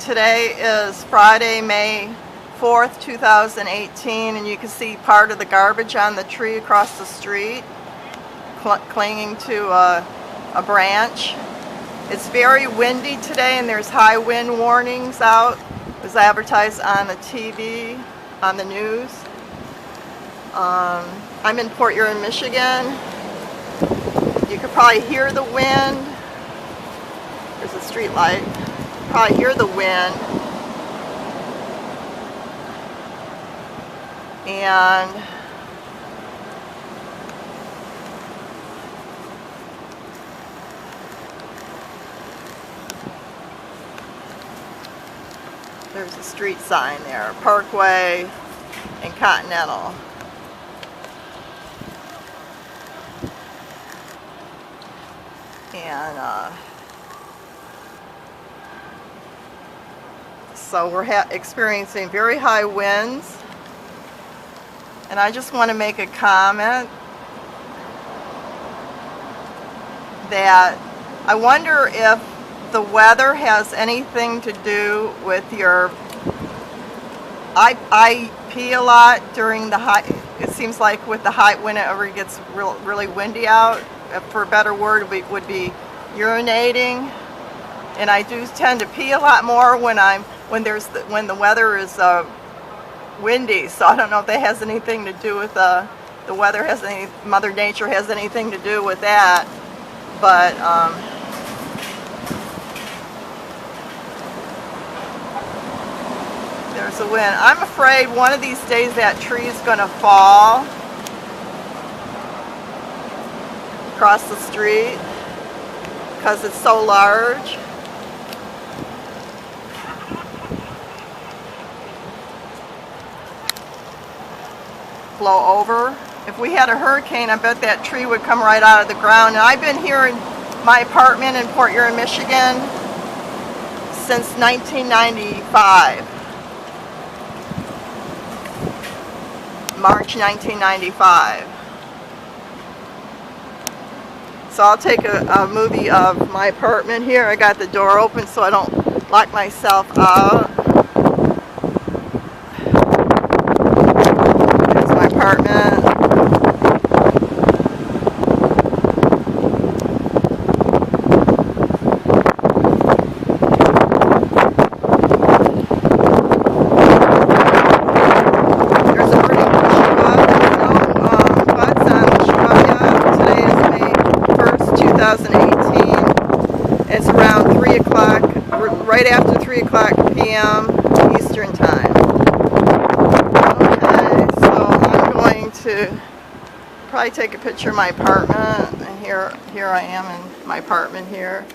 Today is Friday, May 4th, 2018, and you can see part of the garbage on the tree across the street clinging to a branch. It's very windy today and there's high wind warnings out. It was advertised on the TV, on the news. I'm in Port Huron, Michigan. You could probably hear the wind. There's a street light. Probably hear the wind. And there's a street sign there, Parkway and Continental. And so we're experiencing very high winds. And I just want to make a comment that I wonder if the weather has anything to do with your... I pee a lot during the high... It seems like with the high, whenever it gets really windy out, for a better word, would be urinating. And I do tend to pee a lot more when the weather is windy. So I don't know if that has anything to do with the weather. Mother Nature has anything to do with that. But there's a wind. I'm afraid one of these days that tree is going to fall across the street because it's so large. Blow over. If we had a hurricane, I bet that tree would come right out of the ground. And I've been here in my apartment in Port Huron, Michigan since 1995. March 1995. So I'll take a movie of my apartment here. I got the door open so I don't lock myself out. There's my apartment. It's around 3 o'clock, right after 3 o'clock p.m. Eastern Time. Okay, so I'm going to probably take a picture of my apartment. And here I am in my apartment here.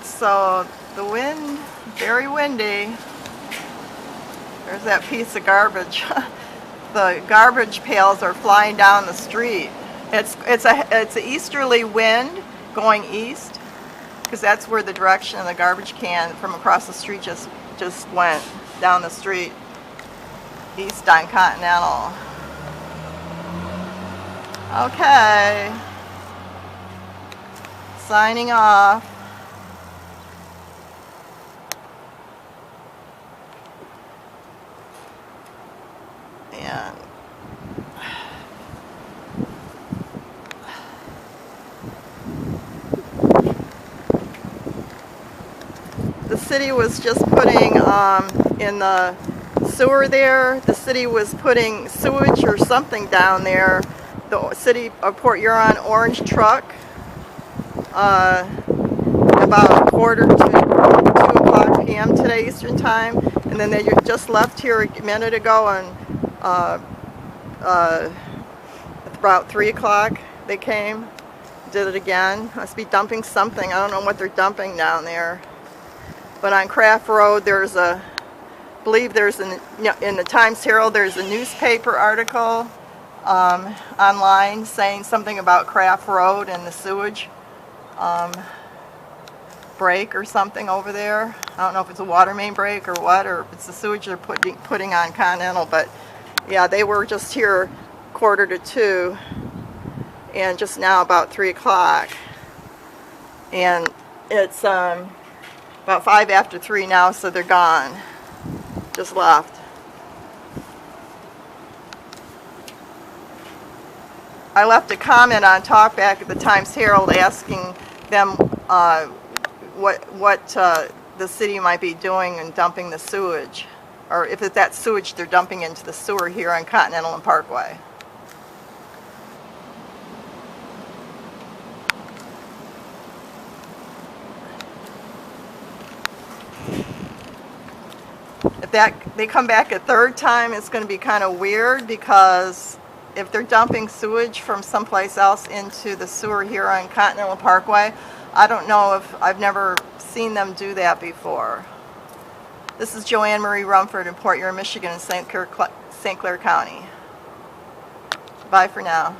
So the wind, very windy. There's that piece of garbage. The garbage pails are flying down the street. It's a easterly wind going east, because that's where the direction of the garbage can from across the street just went down the street, east on Continental. Okay. Signing off. And the city was just putting in the sewer there, the city was putting sewage or something down there. The city of Port Huron orange truck about 1:45 p.m. today Eastern Time, and then they just left here a minute ago, and about 3 o'clock they came, did it again. Must be dumping something. I don't know what they're dumping down there. But on Craft Road, there's in the Times Herald, there's a newspaper article online saying something about Craft Road and the sewage break or something over there. I don't know if it's a water main break or what, or if it's the sewage they're putting on Continental, but yeah, they were just here 1:45 and just now about 3 o'clock, and it's about 5 after 3 now, so they're gone, just left. I left a comment on Talkback at the Times Herald asking them what the city might be doing in dumping the sewage, or if it's that sewage they're dumping into the sewer here on Continental and Parkway. If they come back a third time, it's going to be kind of weird, because if they're dumping sewage from someplace else into the sewer here on Continental Parkway, I don't know, if I've never seen them do that before. This is Joanne Marie Rumford in Port Huron, Michigan, in St. Clair County. Bye for now.